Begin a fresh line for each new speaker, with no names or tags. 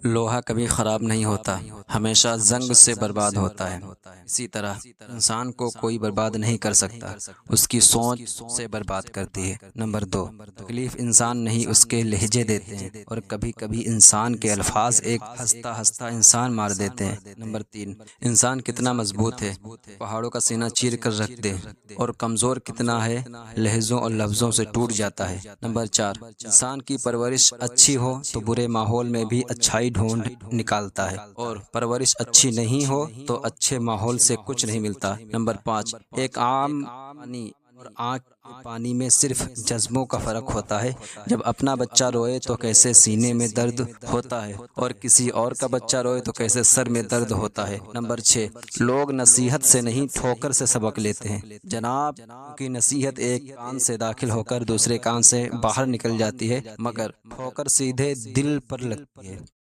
لوہا کبھی خراب نہیں ہوتا، ہمیشہ زنگ سے برباد ہوتا ہے۔ اسی طرح انسان کو کوئی برباد نہیں کر سکتا، اس کی سوچ سے برباد کرتی ہے۔ نمبر 2، تکلیف انسان نہیں اس کے لہجے دیتے ہیں، اور کبھی کبھی انسان کے الفاظ ایک ہنستا ہنستا انسان مار دیتے ہیں۔ نمبر 3، انسان کتنا مضبوط ہے، پہاڑوں کا سینہ چیر کر رکھ دے، اور کمزور کتنا ہے، لہجوں اور لفظوں سے ٹوٹ جاتا ہے۔ نمبر 4، انسان کی پرورش اچھی ہو تو برے ماحول میں بھی اچھائی ڈھونڈ نکالتا ہے، اور پرورش اچھی نہیں ہو تو اچھے ماحول سے کچھ نہیں ملتا۔ نمبر 5، ایک عام پانی اور آنکھ کے پانی میں صرف جذبوں کا فرق ہوتا ہے۔ جب اپنا بچہ روئے تو کیسے سینے میں درد ہوتا ہے، اور کسی اور کا بچہ روئے تو کیسے سر میں درد ہوتا ہے۔ نمبر 6، لوگ نصیحت سے نہیں ٹھوکر سے سبق لیتے ہیں جناب، کی نصیحت ایک کان سے داخل ہو کر دوسرے کان سے باہر نکل جاتی ہے، مگر ٹھوکر سیدھے دل پر لگتی ہے۔